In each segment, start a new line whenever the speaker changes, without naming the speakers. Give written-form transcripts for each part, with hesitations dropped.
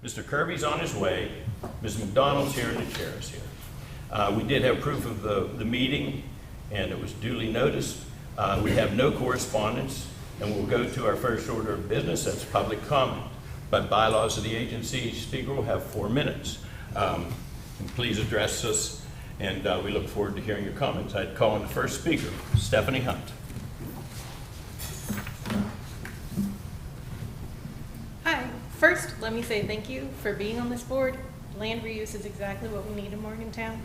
Mr. Kirby's on his way. Ms. McDonald's here and the chair is here. We did have proof of the meeting, and it was duly noticed. We have no correspondence, and we'll go to our first order of business. That's public comment. By bylaws of the agency, each speaker will have 4 minutes. And please address us, and we look forward to hearing your comments. I'd call on the first speaker, Stephanie Hunt.
Hi. First, let me say thank you for being on this board. Land reuse is exactly what we need in Morgantown.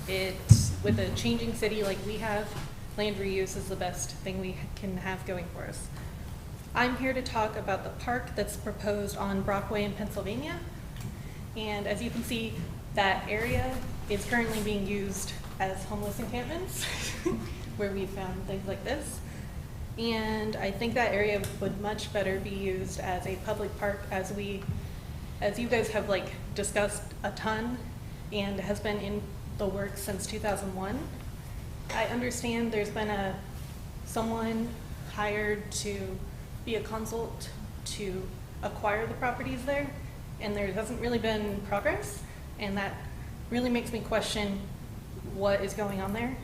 It's, with a changing city like we have, land reuse is the best thing we can have going for us. I'm here to talk about the park that's proposed on Brockway in Pennsylvania. And as you can see, that area is currently being used as homeless encampments, where we found things like this. And I think that area would much better be used as a public park, as you guys have discussed a ton and has been in the works since 2001. I understand there's been someone hired to be a consult to acquire the properties there, and there hasn't really been progress, and that really makes me question what is going on there.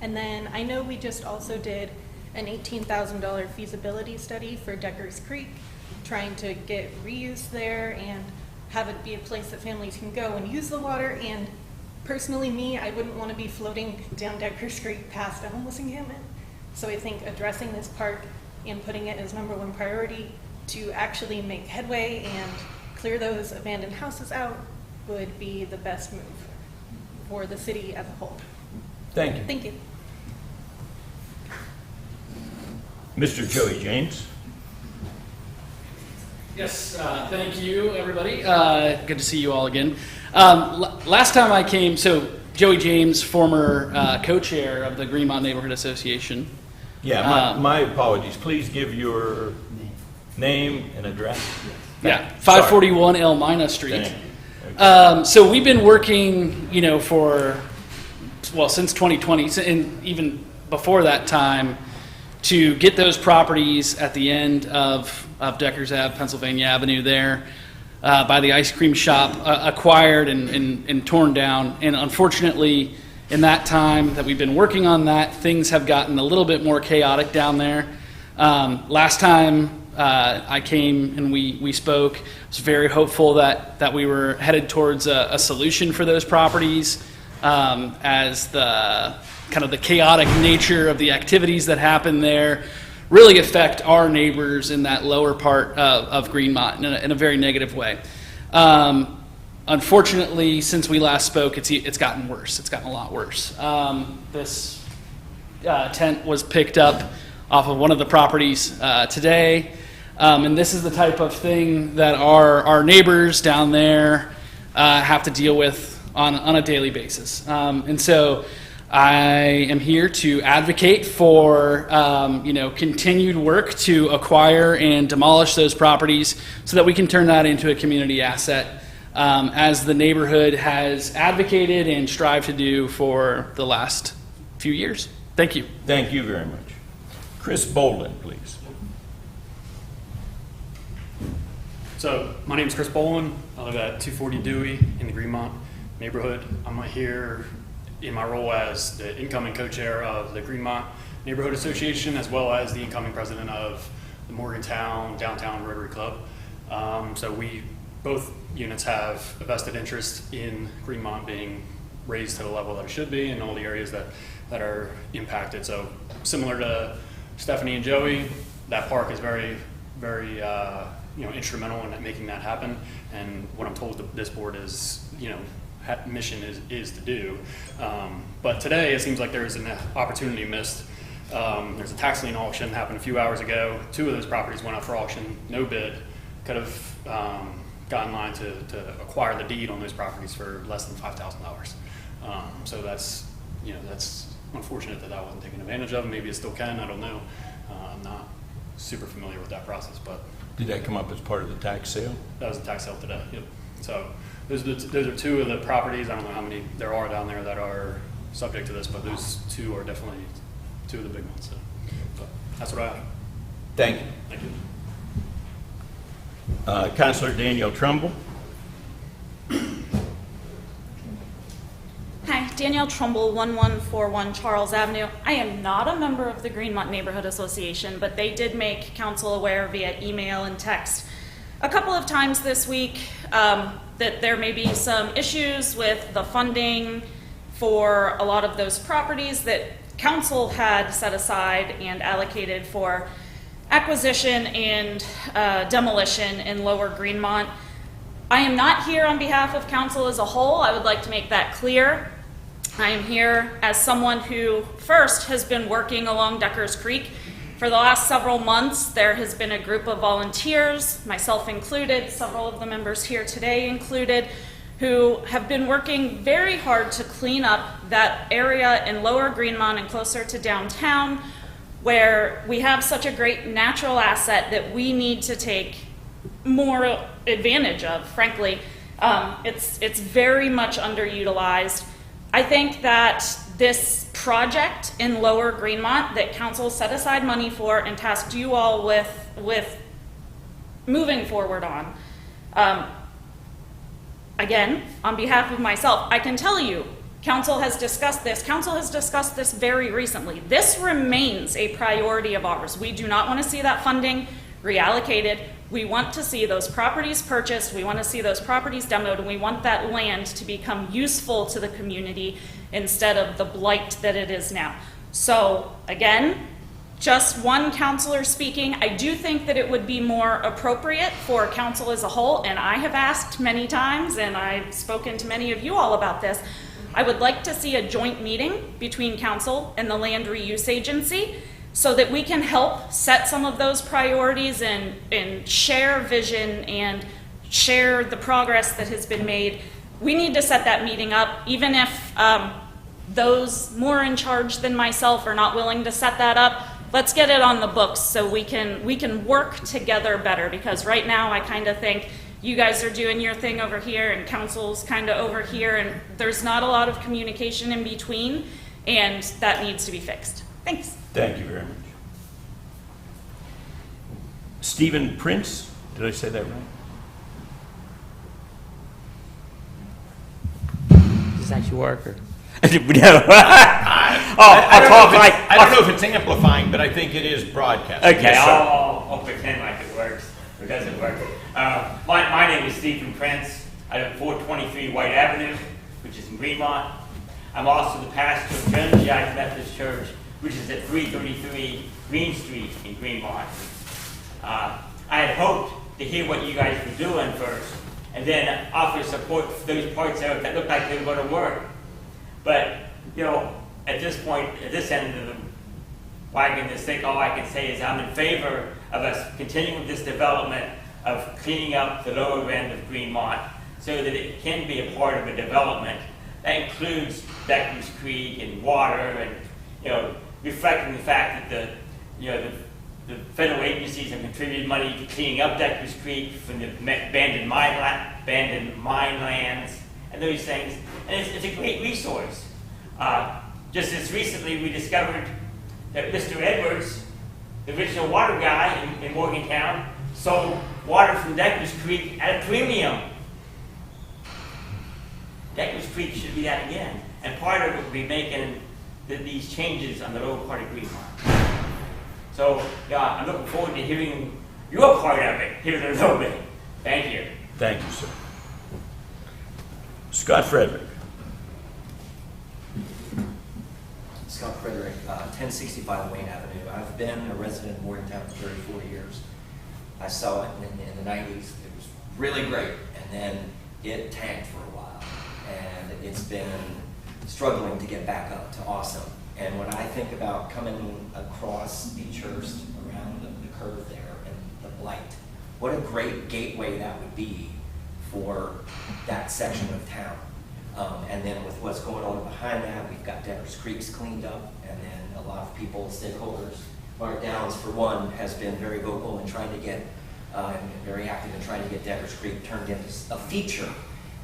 And then I know we just also did an $18,000 feasibility study for Deckers Creek, trying to get reuse there and have it be a place that families can go and use the water. And personally, I wouldn't want to be floating down Deckers Creek past a homeless encampment. So I think addressing this park and putting it as #1 priority to actually make headway and clear those abandoned houses out would be the best move for the city as a whole.
Thank you.
Thank you.
Mr. Joey James.
Yes, thank you, everybody. Good to see you all again. Last time I came, so Joey James, former co-chair of the Greenmont Neighborhood Association.
Yeah, my apologies. Please give your name and address.
Yeah, 541 Elmina Street.
Thank you. Okay.
So we've been working, since 2020, and even before that time, to get those properties at the end of Deckers Ave, Pennsylvania Avenue there, by the ice cream shop, acquired and torn down. And unfortunately, in that time that we've been working on that, things have gotten a little bit more chaotic down there. Last time I came and we spoke, I was very hopeful that we were headed towards a solution for those properties, as the kind of the chaotic nature of the activities that happen there really affect our neighbors in that lower part of Greenmont in a very negative way. Unfortunately, since we last spoke, it's gotten worse. It's gotten a lot worse. This tent was picked up off of one of the properties today, and this is the type of thing that our neighbors down there have to deal with on a daily basis. And so I am here to advocate for continued work to acquire and demolish those properties so that we can turn that into a community asset, as the neighborhood has advocated and strived to do for the last few years. Thank you.
Thank you very much. Chris Bolden, please.
So my name is Chris Bolin. I live at 240 Dewey in the Greenmont neighborhood. I'm here in my role as the incoming co-chair of the Greenmont Neighborhood Association, as well as the incoming president of the Morgantown Downtown Rotary Club. So both units have a vested interest in Greenmont being raised to the level that it should be in all the areas that are impacted. So similar to Stephanie and Joey, that park is very, very instrumental in making that happen. And what I'm told this board is, mission is to do. But today it seems like there's an opportunity missed. There's a tax lien auction happened a few hours ago. 2 of those properties went up for auction, no bid. Could have got in line to acquire the deed on those properties for less than $5,000. So that's unfortunate that wasn't taken advantage of. Maybe it still can, I don't know. I'm not super familiar with that process, but.
Did that come up as part of the tax sale?
That was a tax sale today, yep. So those are 2 of the properties. I don't know how many there are down there that are subject to this, but those 2 are definitely 2 of the big ones. So that's what I have.
Thank you.
Thank you.
Councilor Danielle Trumbull.
Hi, Danielle Trumbull, 1141 Charles Avenue. I am not a member of the Greenmont Neighborhood Association, but they did make council aware via email and text a couple of times this week that there may be some issues with the funding for a lot of those properties that council had set aside and allocated for acquisition and demolition in Lower Greenmont. I am not here on behalf of council as a whole. I would like to make that clear. I am here as someone who first has been working along Deckers Creek. For the last several months, there has been a group of volunteers, myself included, several of the members here today included, who have been working very hard to clean up that area in Lower Greenmont and closer to downtown, where we have such a great natural asset that we need to take more advantage of, frankly. It's very much underutilized. I think that this project in Lower Greenmont that council set aside money for and tasked you all with moving forward on, again, on behalf of myself, I can tell you, council has discussed this. Council has discussed this very recently. This remains a priority of ours. We do not want to see that funding reallocated. We want to see those properties purchased. We want to see those properties demoed, and we want that land to become useful to the community instead of the blight that it is now. So again, just one councilor speaking. I do think that it would be more appropriate for council as a whole, and I have asked many times, and I've spoken to many of you all about this. I would like to see a joint meeting between council and the Land Reuse Agency so that we can help set some of those priorities and share vision and share the progress that has been made. We need to set that meeting up, even if those more in charge than myself are not willing to set that up. Let's get it on the books so we can work together better, because right now I kind of think you guys are doing your thing over here and council's kind of over here, and there's not a lot of communication in between, and that needs to be fixed. Thanks.
Thank you very much. Stephen Prince, did I say that right?
Does this actually work? Or?
I don't know if it's amplifying, but I think it is broadcasting.
Okay,
Yes, sir.
I'll pretend like it works. It doesn't work. My name is Stephen Prince. I live at 423 White Avenue, which is in Greenmont. I'm also the pastor of Trinity United Methodist Church, which is at 333 Green Street in Greenmont. I had hoped to hear what you guys were doing first, and then offer support for those parts of it that looked like they were going to work. But, you know, at this point, at this end of the wagon, this thing, all I can say is I'm in favor of us continuing this development of cleaning up the lower end of Greenmont so that it can be a part of a development that includes Deckers Creek and water and, you know, reflecting the fact that the federal agencies have contributed money to cleaning up Deckers Creek from the abandoned mine lands and those things. And it's a great resource. Just as recently, we discovered that Mr. Edwards, the original water guy in Morgantown, sold water from Deckers Creek at a premium. Deckers Creek should be that again. And part of it will be making these changes on the lower part of Greenmont. So, yeah, I'm looking forward to hearing your part of it here in a little bit. Thank you.
Thank you, sir. Scott Frederick.
Scott Frederick, 1065 Wayne Avenue. I've been a resident of Morgantown for 34 years. I saw it in the 90s. It was really great, and then it tanked for a while, and it's been struggling to get back up to awesome. And when I think about coming across Beechhurst around the curve there and the blight, what a great gateway that would be for that section of town. And then with what's going on behind that, we've got Deckers Creek's cleaned up, and then a lot of people, stakeholders, Mark Downs for one, has been very vocal in trying to get, and very active in trying to get Deckers Creek turned into a feature.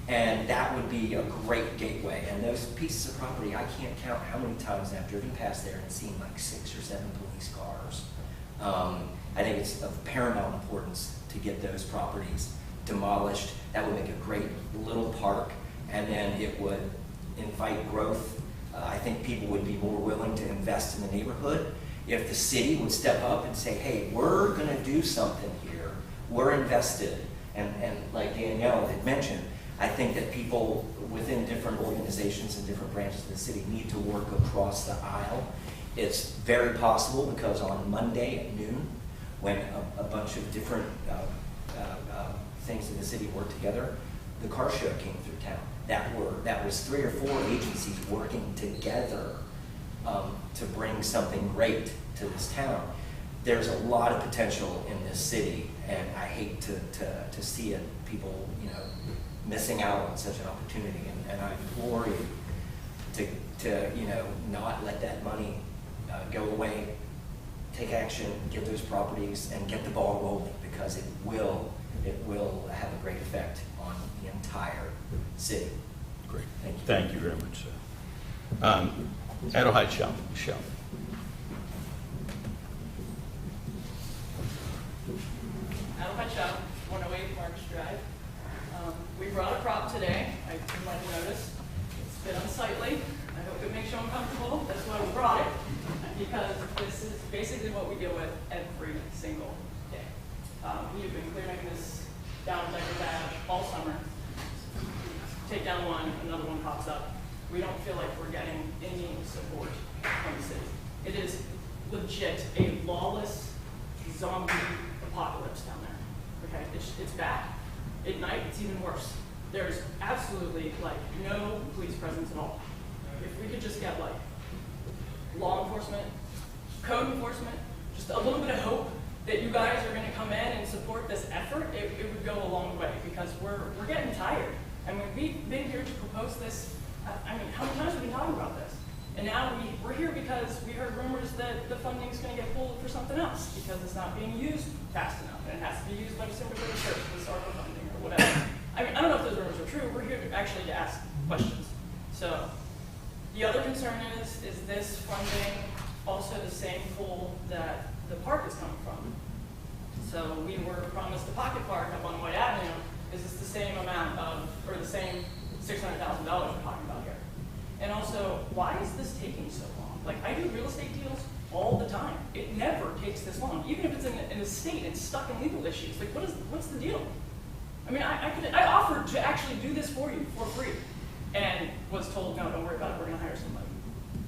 And that would be a great gateway. And those pieces of property, I can't count how many times I've driven past there and seen like 6 or 7 police cars. I think it's of paramount importance to get those properties demolished. That would make a great little park, and then it would invite growth. I think people would be more willing to invest in the neighborhood if the city would step up and say, hey, we're going to do something here. We're invested. And like Danielle had mentioned, I think that people within different organizations and different branches of the city need to work across the aisle. It's very possible because on Monday at noon, when a bunch of different things in the city worked together, the car show came through town. That was 3 or 4 agencies working together to bring something great to this town. There's a lot of potential in this city, and I hate to see it, people, missing out on such an opportunity. And I implore you to not let that money go away. Take action, get those properties, and get the ball rolling, because it will have a great effect on the entire city.
Great.
Thank you.
Thank you very much, sir. Adelheid Shell.
Adelheid Shell, 108 Marks Drive. We brought a prop today. You might have noticed. It's a bit unsightly. I hope it makes you uncomfortable. That's why we brought it, because this is basically what we deal with every single day. We have been clearing this down Deckers Ave all summer. Take down one, another one pops up. We don't feel like we're getting any support from the city. It is legit a lawless zombie apocalypse down there. Okay, it's bad. At night, it's even worse. There's absolutely no police presence at all. If we could just get law enforcement, code enforcement, just a little bit of hope that you guys are going to come in and support this effort, it would go a long way, because we're getting tired. I mean, we've been here to propose this. I mean, how many times have we been talking about this? And now we're here because we heard rumors that the funding is going to get pulled for something else because it's not being used fast enough, and it has to be used by December 31st with ARPA funding or whatever. I mean, I don't know if those rumors are true. We're here to ask questions. So the other concern is this funding also the same pool that the park is coming from? So we were promised the pocket park up on White Avenue. Is this the same amount of, or the same $600,000 we're talking about here? And also, why is this taking so long? I do real estate deals all the time. It never takes this long. Even if it's in a state and stuck in legal issues, what's the deal? I mean, I offered to actually do this for you for free, and was told, no, don't worry about it, we're gonna hire somebody.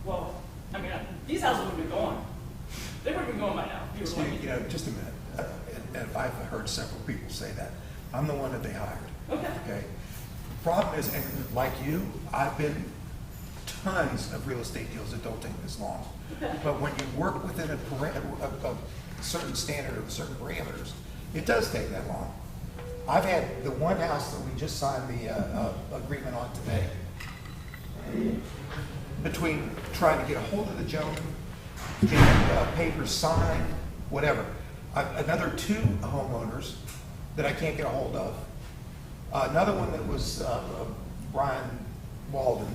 Well, I mean, these houses would have been gone. They would have been gone by now.
Just a minute. And I've heard several people say that. I'm the one that they hired. Okay. Problem is, and like you, I've been tons of real estate deals that don't take this long. But when you work within a certain standard of certain parameters, it does take that long. I've had the one house that we just signed the agreement on today. Between trying to get a hold of the gentleman, getting papers signed, whatever. Another 2 homeowners that I can't get a hold of. Another one that was Brian Walden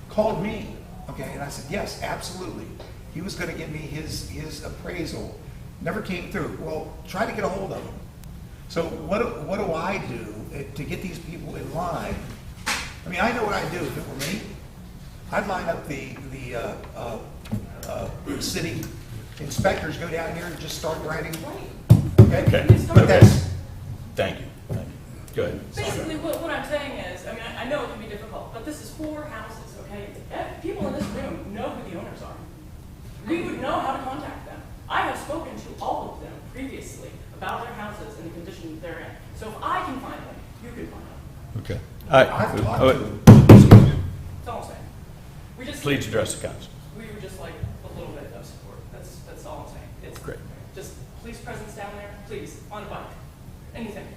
called me, okay, and I said, yes, absolutely. He was going to give me his appraisal. Never came through. Well, try to get a hold of him. So what do I do to get these people in line? I mean, I know what I'd do if it were me. I'd line up the city inspectors, go down here and just start writing. Okay? But that's...
Thank you. Go ahead.
Basically, what I'm saying is, I mean, I know it can be difficult, but this is 4 houses, okay? People in this room know who the owners are. We would know how to contact them. I have spoken to all of them previously about their houses and the condition they're in. So if I can find them, you can find them.
Okay.
I've talked to them.
That's all I'm saying. We just
Please address the council.
We would just like a little bit of support. That's all I'm saying. It's
Great.
Just police presence down there, please, on a bike, anything.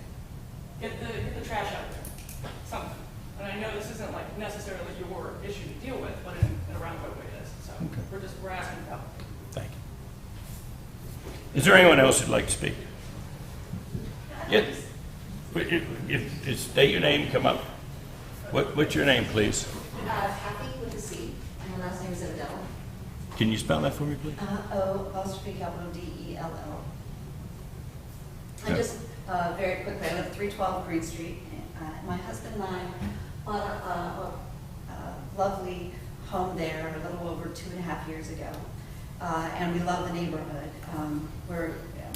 Get the trash out there, something. And I know this isn't necessarily your issue to deal with, but in a roundabout way it is. So we're asking for help.
Thank you. Is there anyone else who'd like to speak? Yes. If state your name, come up. What's your name, please?
Kathy with a C, and my last name is Odell.
Can you spell that for me, please?
O apostrophe capital D-E-L-L. very quickly, I live at 312 Green Street. My husband and I bought a lovely home there a little over 2.5 years ago. And we love the neighborhood.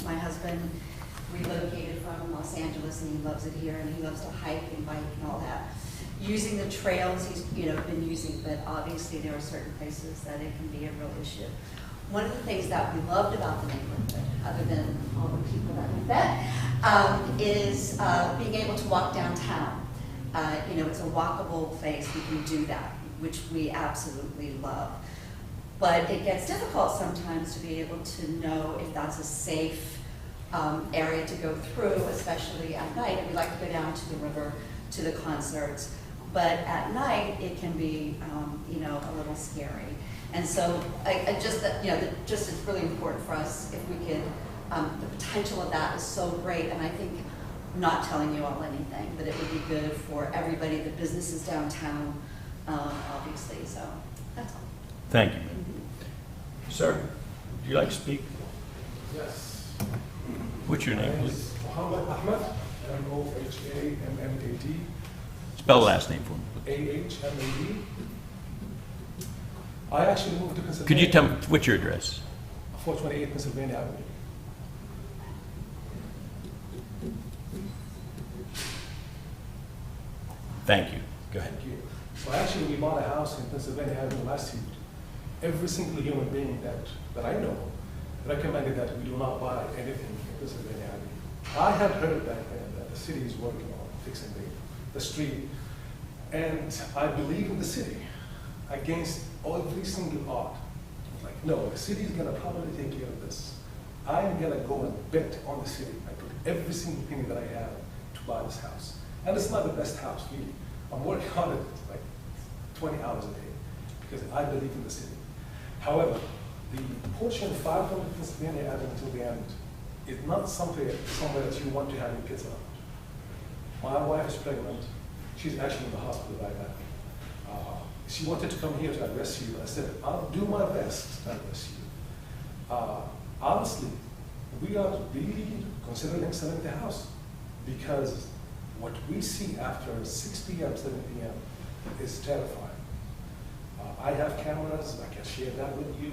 My husband relocated from Los Angeles and he loves it here, and he loves to hike and bike and all that. Using the trails he's been using, but obviously there are certain places that it can be a real issue. One of the things that we loved about the neighborhood, other than all the people that we met, is being able to walk downtown. It's a walkable place. We can do that, which we absolutely love. But it gets difficult sometimes to be able to know if that's a safe area to go through, especially at night. And we like to go down to the river, to the concerts. But at night, it can be, a little scary. And so it's really important for us if we could, the potential of that is so great. And I think, not telling you all anything, but it would be good for everybody, the businesses downtown, obviously. So that's all.
Thank you. Sir, would you like to speak?
Yes.
What's your name, please?
Muhammad Ahmed, M-O-H-A-M-M-A-D.
Spell the last name for me.
A-H-M-A-D. I actually moved to Pennsylvania.
Could you tell me what's your address?
428 Pennsylvania Avenue.
Thank you. Go ahead.
Thank you. So actually, we bought a house in Pennsylvania Avenue last year. Every single human being that I know recommended that we do not buy anything in Pennsylvania Avenue. I had heard back then that the city is working on fixing the street, and I believe in the city against every single odd. Like, no, the city is gonna probably take care of this. I am gonna go and bet on the city. I put every single penny that I have to buy this house. And it's not the best house, really. I'm working on it like 20 hours a day because I believe in the city. However, the portion 500 Pennsylvania Avenue until the end is not somewhere that you want to have your kids around. My wife is pregnant. She's actually in the hospital right now. She wanted to come here to address you. I said, I'll do my best to address you. Honestly, we are really considering selling the house because what we see after 6 p.m., 7 p.m. is terrifying. I have cameras, I can share that with you.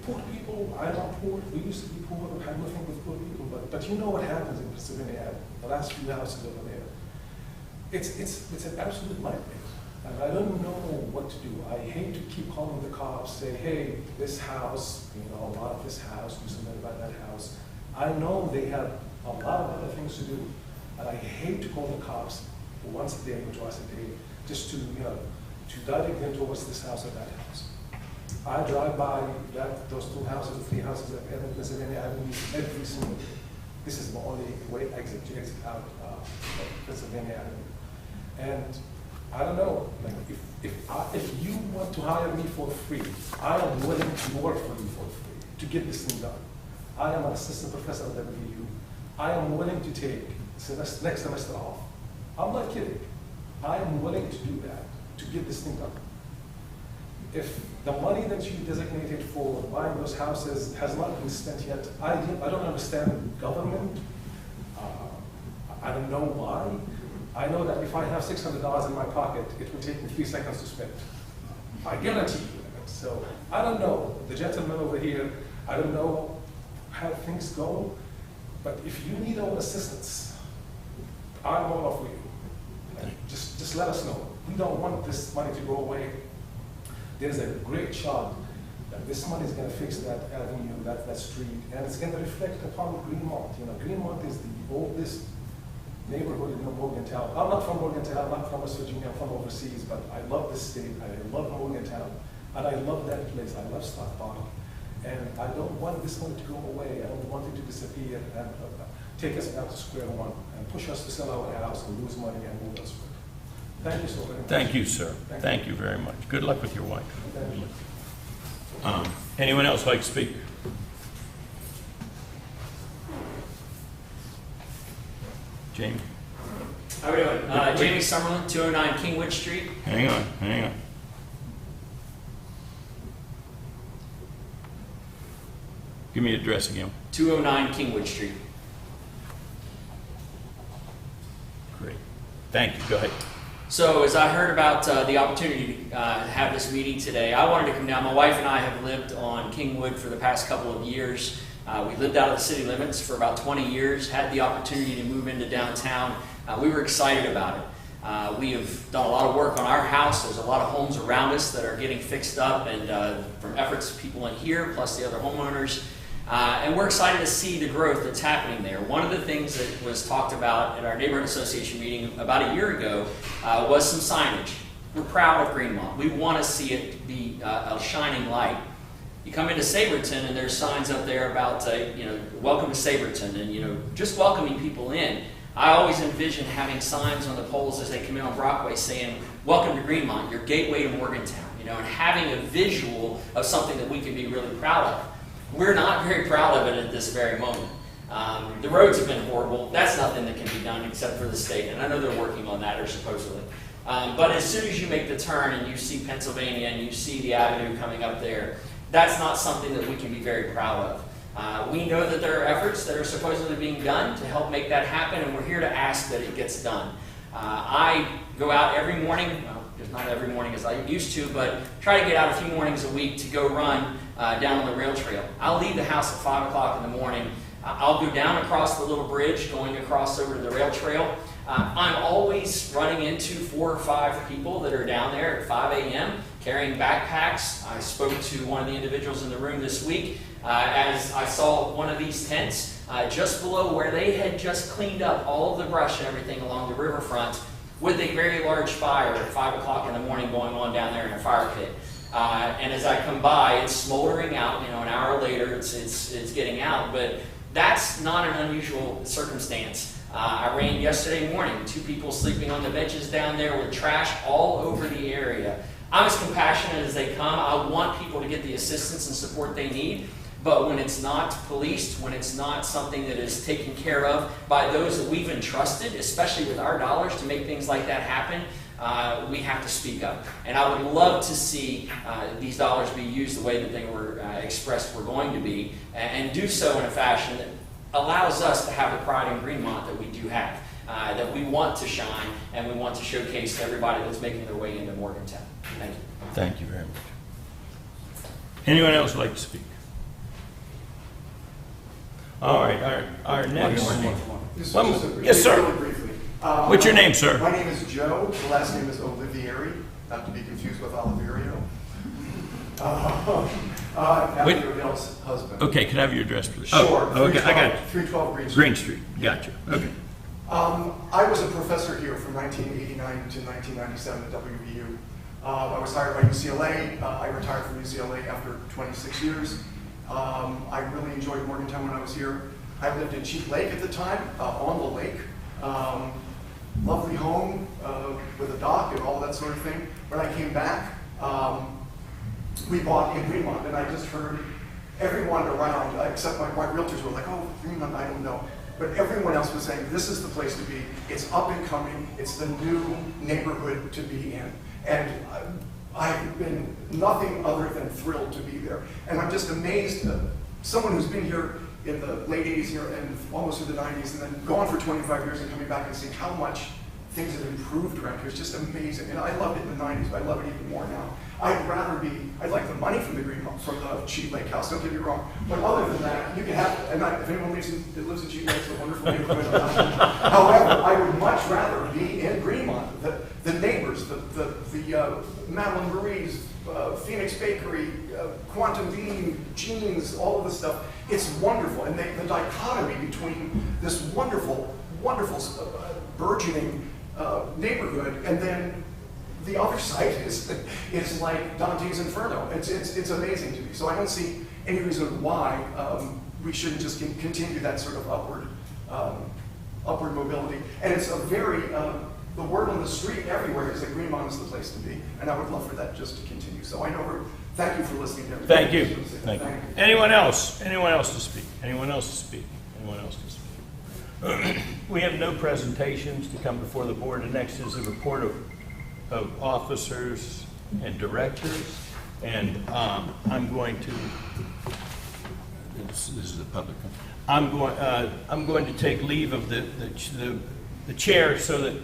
Poor people, I'm not poor. We used to be poor, we had nothing with poor people, but you know what happens in Pennsylvania Avenue, the last few houses over there. It's an absolute nightmare, and I don't know what to do. I hate to keep calling the cops, say, hey, this house, lot this house, do something about that house. I know they have a lot of other things to do, and I hate to call the cops once a day or twice a day, just to direct them towards this house or that house. I drive by those 2 houses or 3 houses at Pennsylvania Avenue every single day. This is my only way to exit out of Pennsylvania Avenue. And I don't know, like if you want to hire me for free, I am willing to work for you for free to get this thing done. I am an assistant professor at WVU. I am willing to take next semester off. I'm not kidding. I am willing to do that to get this thing done. If the money that you designated for buying those houses has not been spent yet, I don't understand government. I don't know why. I know that if I have $600 in my pocket, it will take me 3 seconds to spend. I guarantee you that. So I don't know, the gentleman over here, I don't know how things go, but if you need our assistance, I'm all for you. Just let us know. We don't want this money to go away. There's a great shot that this money is going to fix that avenue, that street, and it's going to reflect upon Greenmont. Greenmont is the oldest neighborhood in Morgantown. I'm not from Morgantown, I'm not from West Virginia, I'm from overseas, but I love this state, I love Morgantown, and I love that place, I love Stock Park. And I don't want this money to go away, I don't want it to disappear and take us back to square one and push us to sell our house and lose money and move elsewhere. Thank you so very much.
Thank you, sir. Thank you very much. Good luck with your wife. Anyone else like to speak? Jamie?
How are we doing? Jamie Summerlin, 209 Kingwood Street.
Hang on.
Give me the address again.
209 Kingwood Street.
Great. Thank you. Go ahead.
So as I heard about the opportunity to have this meeting today, I wanted to come down. My wife and I have lived on Kingwood for the past couple of years. We lived out of the city limits for about 20 years, had the opportunity to move into downtown. We were excited about it. We have done a lot of work on our house. There's a lot of homes around us that are getting fixed up, and from efforts of people in here, plus the other homeowners. And we're excited to see the growth that's happening there. One of the things that was talked about at our neighborhood association meeting about a year ago was some signage. We're proud of Greenmont. We want to see it be a shining light. You come into Saberton and there's signs up there about, welcome to Saberton, and, just welcoming people in. I always envision having signs on the poles as they come in on Brockway saying, welcome to Greenmont, your gateway to Morgantown, and having a visual of something that we can be really proud of. We're not very proud of it at this very moment. The roads have been horrible. That's nothing that can be done except for the state, and I know they're working on that, or supposedly. But as soon as you make the turn and you see Pennsylvania and you see the avenue coming up there, that's not something that we can be very proud of. We know that there are efforts that are supposedly being done to help make that happen, and we're here to ask that it gets done. I go out every morning, well, just not every morning as I used to, but try to get out a few mornings a week to go run down on the rail trail. I'll leave the house at 5 o'clock in the morning. I'll go down across the little bridge going across over to the rail trail. I'm always running into 4 or 5 people that are down there at 5 a.m. carrying backpacks. I spoke to one of the individuals in the room this week as I saw one of these tents just below where they had just cleaned up all of the brush and everything along the riverfront with a very large fire at 5 o'clock in the morning going on down there in a fire pit. And as I come by, it's smoldering out. An hour later, it's getting out. But that's not an unusual circumstance. I ran yesterday morning, 2 people sleeping on the benches down there with trash all over the area. I'm as compassionate as they come. I want people to get the assistance and support they need. But when it's not policed, when it's not something that is taken care of by those that we've entrusted, especially with our dollars to make things like that happen, we have to speak up. And I would love to see these dollars be used the way that they were expressed were going to be, and do so in a fashion that allows us to have the pride in Greenmont that we do have, that we want to shine, and we want to showcase to everybody that's making their way into Morgantown. Thank you.
Thank you very much. Anyone else like to speak? All right, our next. Yes, sir.
Really briefly.
What's your name, sir?
My name is Joe. The last name is Olivieri, not to be confused with Oliverio. Abigail's husband.
Okay, can I have your address, please?
Sure.
Oh, okay, I got it.
312 Green Street.
Green Street, gotcha, okay.
I was a professor here from 1989 to 1997 at WVU. I was hired by UCLA. I retired from UCLA after 26 years. I really enjoyed Morgantown when I was here. I lived in Cheap Lake at the time, on the lake. Lovely home with a dock and all that sort of thing. When I came back, we bought in Greenmont, and I just heard everyone around, except my realtors were like, oh, Greenmont, I don't know. But everyone else was saying, this is the place to be. It's up and coming. It's the new neighborhood to be in. And I've been nothing other than thrilled to be there. And I'm just amazed that someone who's been here in the late 80s here and almost through the 90s and then gone for 25 years and coming back and seeing how much things have improved around here. It's just amazing. And I loved it in the 90s, but I love it even more now. I'd like the money from the Cheap Lake house, don't get me wrong. But other than that, you can have, and if anyone lives in Cheap Lake, it's a wonderful neighborhood. However, I would much rather be in Greenmont. The neighbors, the Madeline Marie's, Phoenix Bakery, Quantum Bean, Jeans, all of this stuff. It's wonderful. And the dichotomy between this wonderful, wonderful burgeoning neighborhood and then the other side is like Dante's Inferno. It's amazing to me. So I don't see any reason why we shouldn't just continue that sort of upward mobility. And it's a very, the word on the street everywhere is that Greenmont is the place to be. And I would love for that just to continue. So I know thank you for listening to everything.
Thank you. Thank you. Anyone else? Anyone else to speak? Anyone else to speak? Anyone else to speak? We have no presentations to come before the board. The next is a report of officers and directors. And I'm going to, this is the public. I'm going to take leave of the chair so that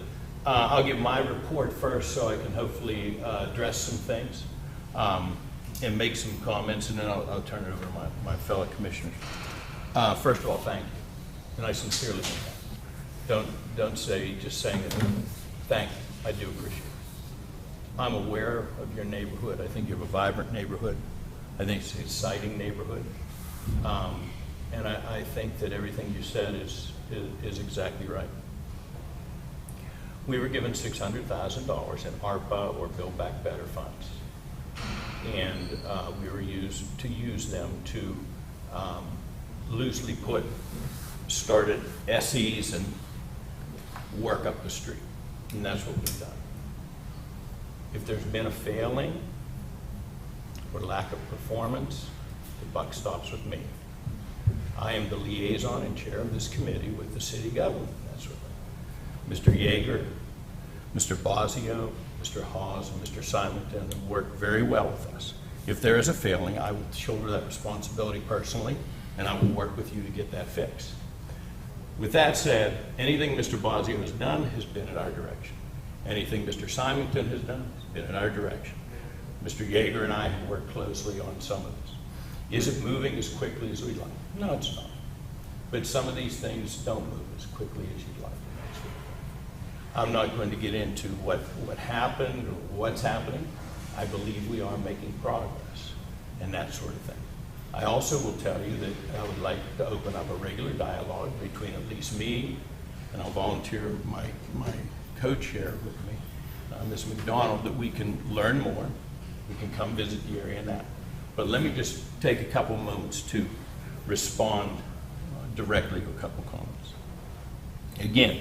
I'll give my report first so I can hopefully address some things and make some comments, and then I'll turn it over to my fellow commissioners. First of all, thank you. And I sincerely mean that. Don't say just saying it. Thank you. I do appreciate it. I'm aware of your neighborhood. I think you have a vibrant neighborhood. I think it's an exciting neighborhood. And I think that everything you said is exactly right. We were given $600,000 in ARPA or Build Back Better funds. And we were to use them to loosely put started SEs and work up the street. And that's what we've done. If there's been a failing or lack of performance, the buck stops with me. I am the liaison and chair of this committee with the city government, that sort of thing. Mr. Yeager, Mr. Bosio, Mr. Hawes, and Mr. Simonton have worked very well with us. If there is a failing, I will shoulder that responsibility personally, and I will work with you to get that fixed. With that said, anything Mr. Bosio has done has been in our direction. Anything Mr. Simonton has done has been in our direction. Mr. Yeager and I have worked closely on some of this. Is it moving as quickly as we'd like? No, it's not. But some of these things don't move as quickly as you'd like. I'm not going to get into what happened or what's happening. I believe we are making progress and that sort of thing. I also will tell you that I would like to open up a regular dialogue between at least me, and I'll volunteer my co-chair with me, Ms. McDonald, that we can learn more. We can come visit the area and that. But let me just take a couple moments to respond directly to a couple comments. Again,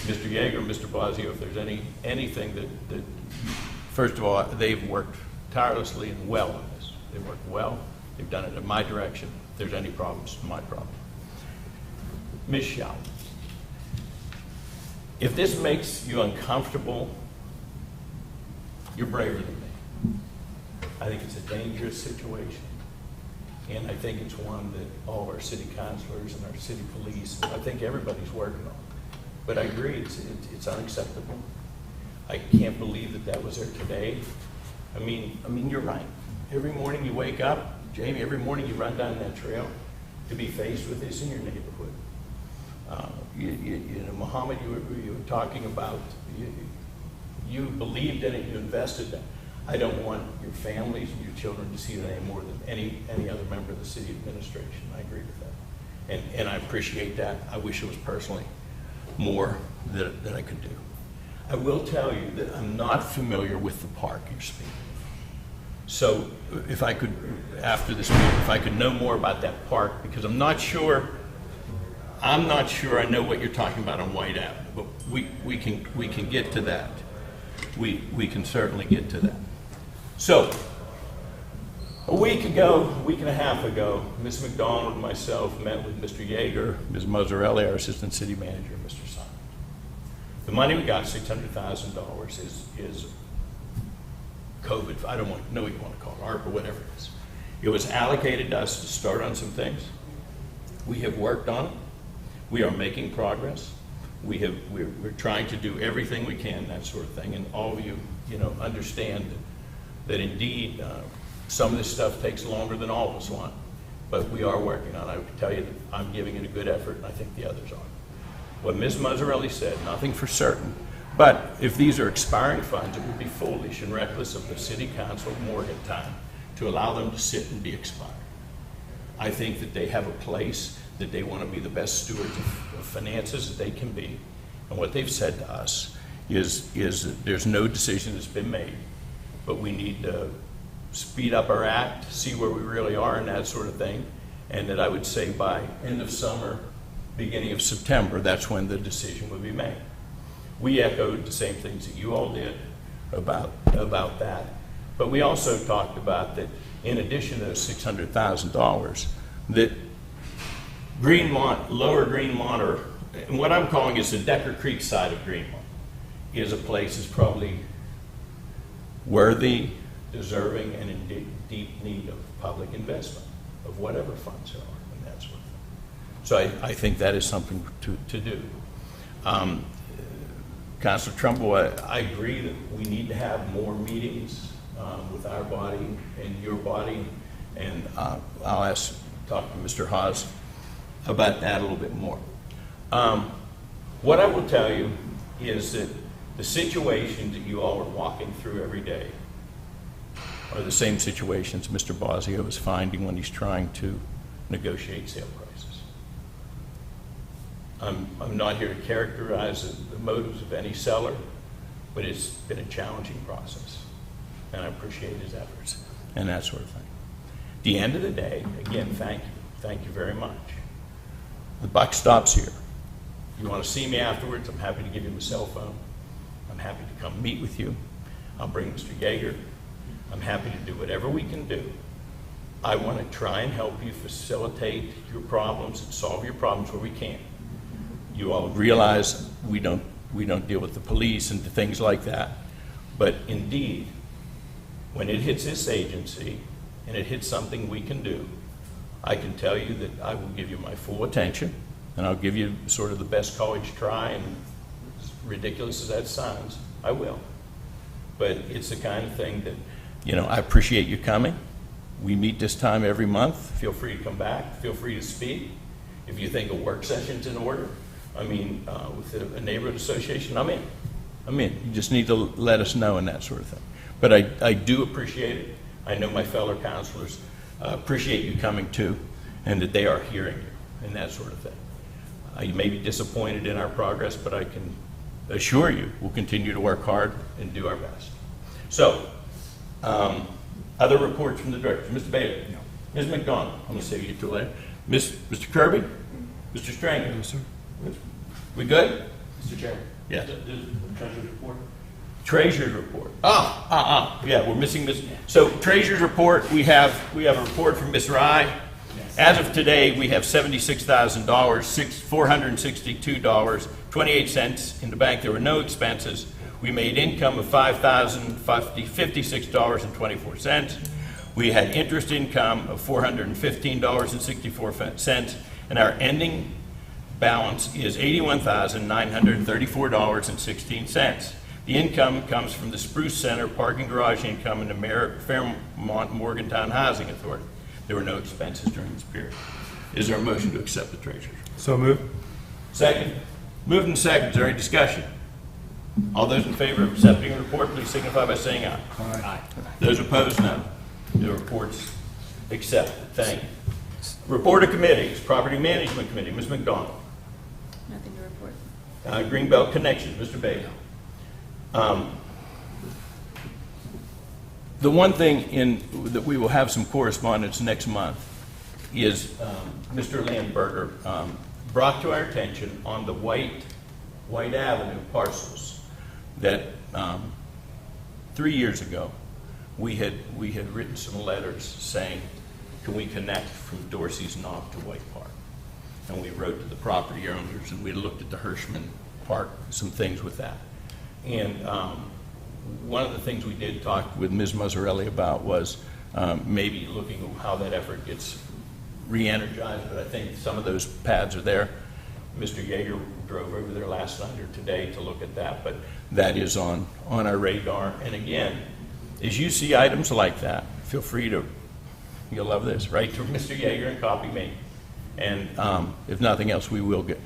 Mr. Yeager, Mr. Blasio, if there's anything that, first of all, they've worked tirelessly and well on this. They've worked well. They've done it in my direction. If there's any problems, it's my problem. Ms. Schau, if this makes you uncomfortable, you're braver than me. I think it's a dangerous situation. And I think it's one that all our city councilors and our city police, I think everybody's working on. But I agree, it's unacceptable. I can't believe that was there today. I mean, you're right. Every morning you wake up, Jamie, every morning you run down that trail to be faced with this in your neighborhood. You know, Muhammad, you were talking about, you believed in it, you invested in it. I don't want your families and your children to see that any more than any other member of the city administration. I agree with that. And I appreciate that. I wish it was personally more that I could do. I will tell you that I'm not familiar with the park you're speaking of. So if I could, after this meeting, if I could know more about that park, because I'm not sure I know what you're talking about on White Avenue, but we can get to that. We can certainly get to that. So, a week and a half ago, Ms. McDonald and myself met with Mr. Yeager, Ms. Mozzarelli, our assistant city manager, and Mr. Simon. The money we got, $600,000, is COVID. I don't know what you want to call it, ARP or whatever it is. It was allocated to us to start on some things. We have worked on it. We are making progress. We're trying to do everything we can, that sort of thing, and all of you understand that indeed some of this stuff takes longer than all of us want, but we are working on it. I would tell you that I'm giving it a good effort, and I think the others are. What Ms. Mozzarelli said, nothing for certain, but if these are expiring funds, it would be foolish and reckless of the City Council of Morgantown to allow them to sit and be expired. I think that they have a place, that they want to be the best stewards of finances that they can be, and what they've said to us is that there's no decision that's been made, but we need to speed up our act, see where we really are and that sort of thing, and that I would say by end of summer, beginning of September, that's when the decision would be made. We echoed the same things that you all did about that, but we also talked about that in addition to those $600,000, that Greenmont, Lower Greenmont, or what I'm calling is the Decker Creek side of Greenmont, is a place that's probably worthy, deserving, and in deep need of public investment, of whatever funds there are. So I think that is something to do. Councilor Trumbull, I agree that we need to have more meetings with our body and your body, and I'll talk to Mr. Haas about that a little bit more. What I will tell you is that the situations that you all are walking through every day are the same situations Mr. Bosio is finding when he's trying to negotiate sale prices. I'm not here to characterize the motives of any seller, but it's been a challenging process, and I appreciate his efforts and that sort of thing. At the end of the day, again, thank you. Thank you very much. The buck stops here. You want to see me afterwards, I'm happy to give you my cell phone. I'm happy to come meet with you. I'll bring Mr. Yeager. I'm happy to do whatever we can do. I want to try and help you facilitate your problems and solve your problems where we can. You all realize we don't deal with the police and things like that. But indeed, when it hits this agency and it hits something we can do, I can tell you that I will give you my full attention, and I'll give you sort of the best college try, and as ridiculous as that sounds, I will. But it's the kind of thing that, you know, I appreciate you coming. We meet this time every month. Feel free to come back. Feel free to speak. If you think a work session's in order, I mean, with a neighborhood association, I'm in. You just need to let us know and that sort of thing. But I do appreciate it. I know my fellow councilors appreciate you coming too, and that they are hearing you and that sort of thing. You may be disappointed in our progress, but I can assure you we'll continue to work hard and do our best. So, other reports from the directors. Mr. Bailey? No. Ms. McDonald? I'm going to save you till later. Mr. Kirby? Mr. Stranger?
Yes, sir.
We good?
Mr. Chairman.
Yes.
The treasurer's report.
Treasurer's report. Yeah, we're missing this. So treasurer's report, we have a report from Ms. Rye.
Yes.
As of today, we have $76,000, $462.28 in the bank. There were no expenses. We made income of $5,056.24. We had interest income of $415.64, and our ending balance is $81,934.16. The income comes from the Spruce Center parking garage income and the Fairmont Morgantown Housing Authority. There were no expenses during this period. Is there a motion to accept the treasurer?
So moved.
Second. Moved and second. Is there any discussion? All those in favor of accepting the report, please signify by saying aye.
Aye.
Those opposed, no. The report's accepted. Thank you. Report of committees. Property Management Committee, Ms. McDonald.
Nothing to report.
Greenbelt Connections, Mr. Bailey. The one thing that we will have some correspondence next month is Mr. Landberger brought to our attention on the White Avenue parcels that 3 years ago we had written some letters saying, can we connect from Dorsey's Knob to White Park? And we wrote to the property owners, and we looked at the Hirschman Park, some things with that. And one of the things we did talk with Ms. Mazzarelli about was maybe looking at how that effort gets re-energized, but I think some of those pads are there. Mr. Yeager drove over there last night or today to look at that, but that is on our radar. And again, as you see items like that, feel free to, you'll love this, write to Mr. Yeager and copy me. And if nothing else, we will get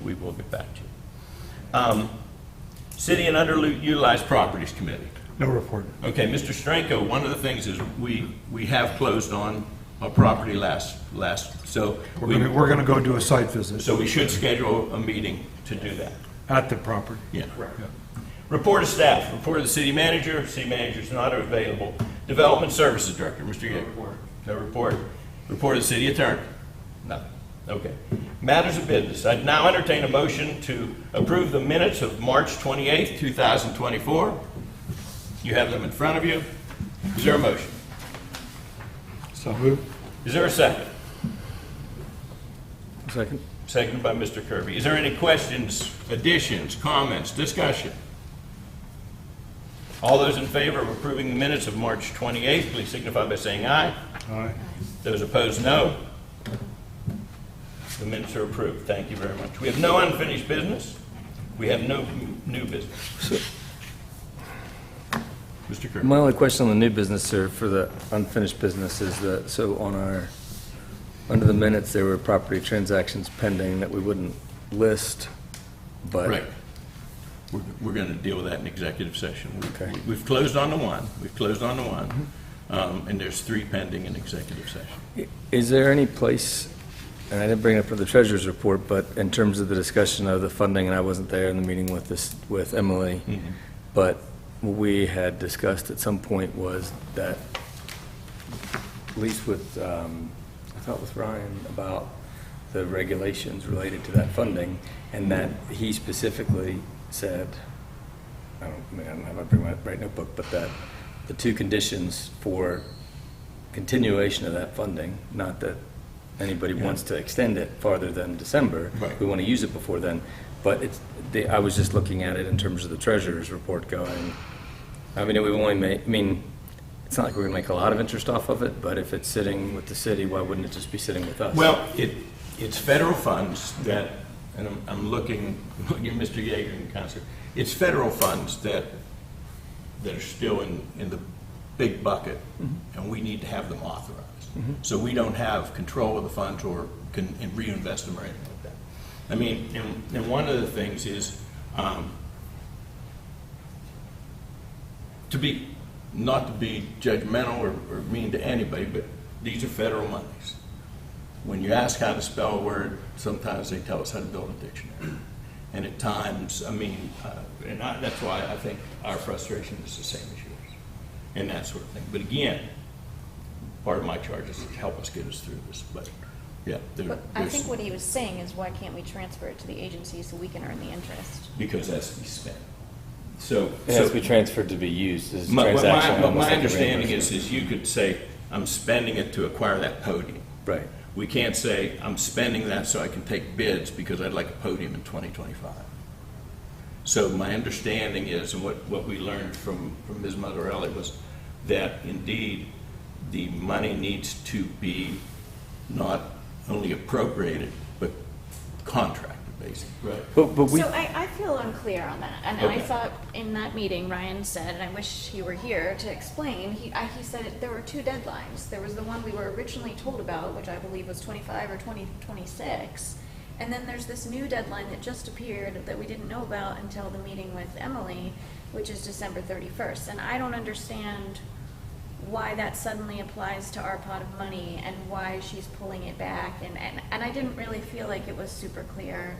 back to you. City and Underutilized Properties Committee.
No report.
Okay, Mr. Stranko, one of the things is we have closed on a property last, so
We're going to go do a site visit
so we should schedule a meeting to do that.
at the property.
Yeah.
Yeah.
Report of staff. Report of the city manager. City manager is not available. Development Services Director, Mr. Yeager. No report. Report of the city attorney. Nothing. Okay. Matters of business. I'd now entertain a motion to approve the minutes of March 28th, 2024. You have them in front of you. Is there a motion?
So moved.
Is there a second?
Second.
Seconded by Mr. Kirby. Is there any questions, additions, comments, discussion? All those in favor of approving the minutes of March 28th, please signify by saying aye.
Aye.
Those opposed, no. The minutes are approved. Thank you very much. We have no unfinished business. We have no new business. Mr. Kirk.
My only question on the new business, sir, for the unfinished business is that, so on our, under the minutes, there were property transactions pending that we wouldn't list, but.
Right. We're going to deal with that in executive session.
Okay.
We've closed on the one. We've closed on the one. And there's 3 pending in executive session.
Is there any place, and I didn't bring it up for the treasurer's report, but in terms of the discussion of the funding, and I wasn't there in the meeting with Emily, but what we had discussed at some point was that, at least with, I thought with Ryan, about the regulations related to that funding, and that he specifically said, I don't have my right notebook, but that the 2 conditions for continuation of that funding, not that anybody wants to extend it farther than December.
Right.
We want to use it before then. But I was just looking at it in terms of the treasurer's report going, I mean, we only make, I mean, it's not like we're going to make a lot of interest off of it, but if it's sitting with the city, why wouldn't it just be sitting with us?
Well, it's federal funds that, and I'm looking at Mr. Yeager in concert, it's federal funds that are still in the big bucket, and we need to have them authorized. So we don't have control of the funds or can reinvest them or anything like that. I mean, and one of the things is not to be judgmental or mean to anybody, but these are federal monies. When you ask how to spell a word, sometimes they tell us how to build a dictionary. And at times, I mean, that's why I think our frustration is the same as yours, and that sort of thing. But again, part of my charge is to help us get us through this. But yeah,
But I think what he was saying is, why can't we transfer it to the agency so we can earn the interest?
because that's to be spent. So
It has to be transferred to be used as
my
transaction. almost like a
understanding
reimbursement.
is you could say, I'm spending it to acquire that podium.
Right.
We can't say, I'm spending that so I can take bids because I'd like a podium in 2025. So my understanding is, and what we learned from Ms. Mazzarelli was that indeed the money needs to be not only appropriated, but contracted, basically. Right.
But we,
So I feel unclear on that, and
Okay.
I thought in that meeting, Ryan said, and I wish he were here to explain, he said there were 2 deadlines. There was the one we were originally told about, which I believe was 25 or 2026, and then there's this new deadline that just appeared that we didn't know about until the meeting with Emily, which is December 31st, and I don't understand why that suddenly applies to our pot of money and why she's pulling it back, and I didn't really feel like it was super clear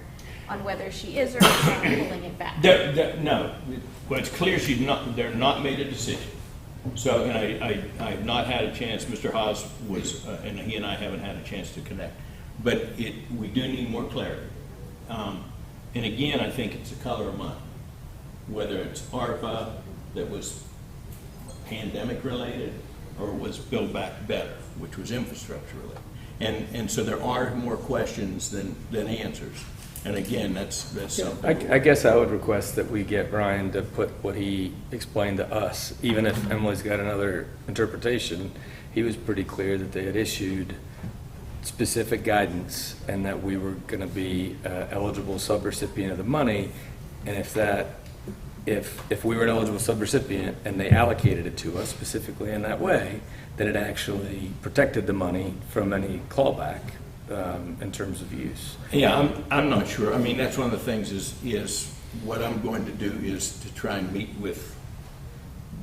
on whether she is or is not pulling it back.
No, well, it's clear they're not made a decision. So, and I've not had a chance, Mr. Haas was, and he and I haven't had a chance to connect, but we do need more clarity. And again, I think it's the color of money, whether it's ARPA that was pandemic related or was Build Back Better, which was infrastructure related. And so there are more questions than answers. And again, that's something.
I guess I would request that we get Ryan to put what he explained to us, even if Emily's got another interpretation. He was pretty clear that they had issued specific guidance and that we were going to be eligible subrecipient of the money. And if we were an eligible subrecipient and they allocated it to us specifically in that way, then it actually protected the money from any clawback in terms of use.
Yeah, I'm not sure. I mean, that's one of the things is what I'm going to do is to try and meet with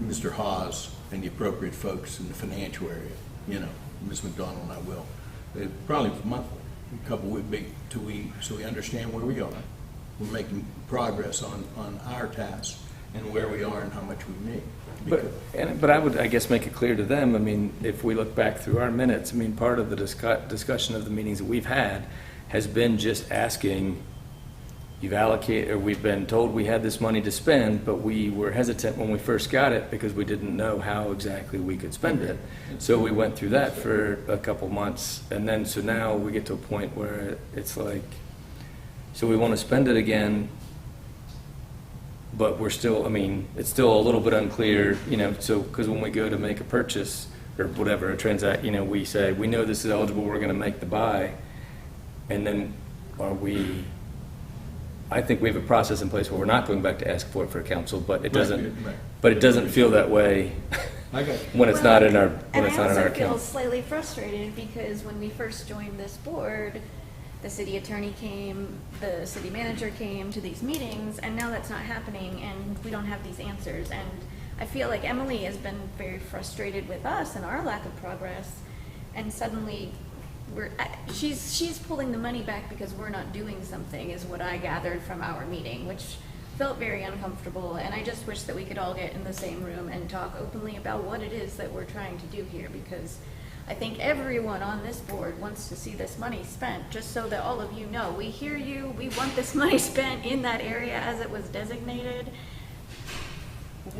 Mr. Haas and the appropriate folks in the financial area, you know, Ms. McDonald and I will. Probably monthly, a couple weeks, so we understand where we are. We're making progress on our tasks and where we are and how much we need.
But I would, I guess, make it clear to them, I mean, if we look back through our minutes, I mean, part of the discussion of the meetings that we've had has been just asking, you've allocated, or we've been told we had this money to spend, but we were hesitant when we first got it because we didn't know how exactly we could spend it. So we went through that for a couple months, and then, so now we get to a point where it's like, so we want to spend it again, but we're still, I mean, it's still a little bit unclear, you know, so, because when we go to make a purchase or whatever, a transact, you know, we say, we know this is eligible, we're going to make the buy, And then I think we have a process in place where we're not going back to ask for it for council, but it doesn't feel that way when it's not in our,
And I also feel
account.
slightly frustrated because when we first joined this board, the city attorney came, the city manager came to these meetings, and now that's not happening, and we don't have these answers. And I feel like Emily has been very frustrated with us and our lack of progress, and suddenly she's pulling the money back because we're not doing something, is what I gathered from our meeting, which felt very uncomfortable. And I just wish that we could all get in the same room and talk openly about what it is that we're trying to do here, because I think everyone on this board wants to see this money spent, just so that all of you know, we hear you, we want this money spent in that area as it was designated.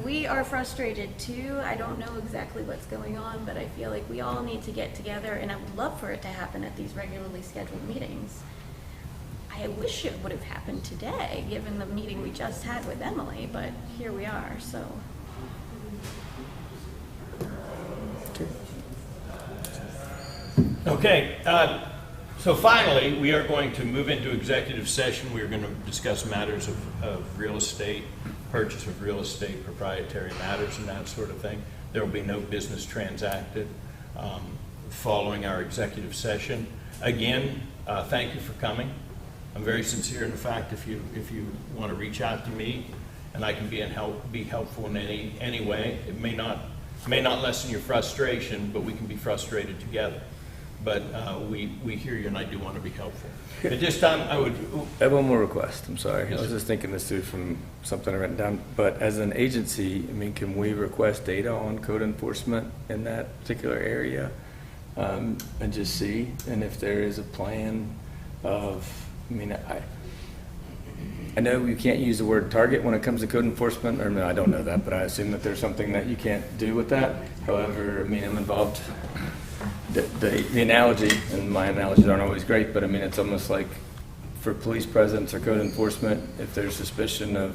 We are frustrated too. I don't know exactly what's going on, but I feel like we all need to get together, and I would love for it to happen at these regularly scheduled meetings. I wish it would have happened today, given the meeting we just had with Emily, but here we are, so.
Okay, so finally, we are going to move into executive session. We are going to discuss matters of real estate, purchase of real estate, proprietary matters, and that sort of thing. There will be no business transacted following our executive session. Again, thank you for coming. I'm very sincere in the fact if you want to reach out to me and I can be helpful in any way. It may not lessen your frustration, but we can be frustrated together. But we hear you, and I do want to be helpful. At this time, I
have one more request. I'm sorry.
Yes,
I was
sir.
just thinking this through from something I written down. But as an agency, I mean, can we request data on code enforcement in that particular area and just see? And if there is a plan of, I mean, I know you can't use the word target when it comes to code enforcement, or no, I don't know that, but I assume that there's something that you can't do with that. However, I mean, I'm involved. The analogy, and my analogies aren't always great, but I mean, it's almost like for police presence or code enforcement, if there's suspicion of,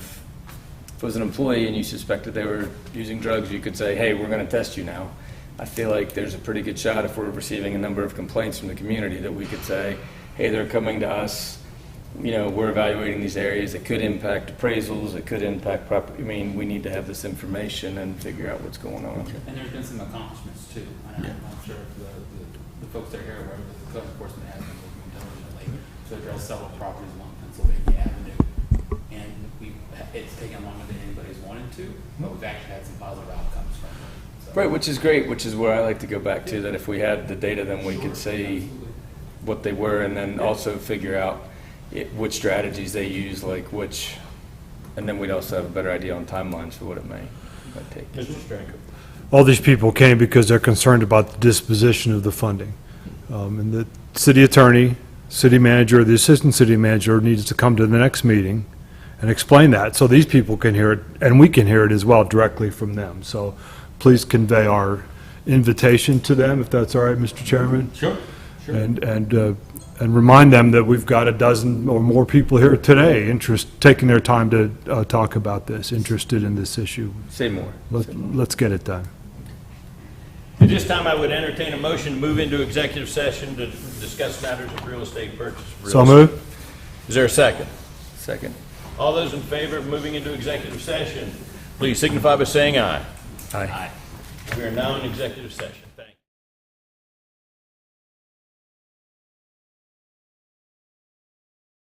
if it was an employee and you suspected they were using drugs, you could say, hey, we're going to test you now. I feel like there's a pretty good shot if we're receiving a number of complaints from the community that we could say, hey, they're coming to us, you know, we're evaluating these areas. It could impact appraisals, it could impact property. I mean, we need to have this information and figure out what's going on.
And there's been some accomplishments too. I'm not sure if the folks that are here are aware that the code enforcement has been working diligently to address several properties along Pennsylvania Avenue. And it's taken longer than anybody's wanted to, but we've actually had some positive outcomes from it. So.
Right, which is great, which is where I like to go back to, that if we had the data, then we could say what they were, and then also figure out which strategies they use, like which, and then we'd also have a better idea on timelines for what it might take.
Mr. Stranko.
All these people came because they're concerned about the disposition of the funding. And the city attorney, city manager, the assistant city manager needs to come to the next meeting and explain that so these people can hear it, and we can hear it as well directly from them. So please convey our invitation to them, if that's all right, Mr. Chairman.
Sure.
And remind them that we've got a dozen or more people here today taking their time to talk about this, interested in this issue.
Say more.
Let's get it done.
At this time, I would entertain a motion to move into executive session to discuss matters of real estate purchase.
So moved.
Is there a second?
Second.
All those in favor of moving into executive session, please signify by saying aye.
Aye.
We are now in executive session.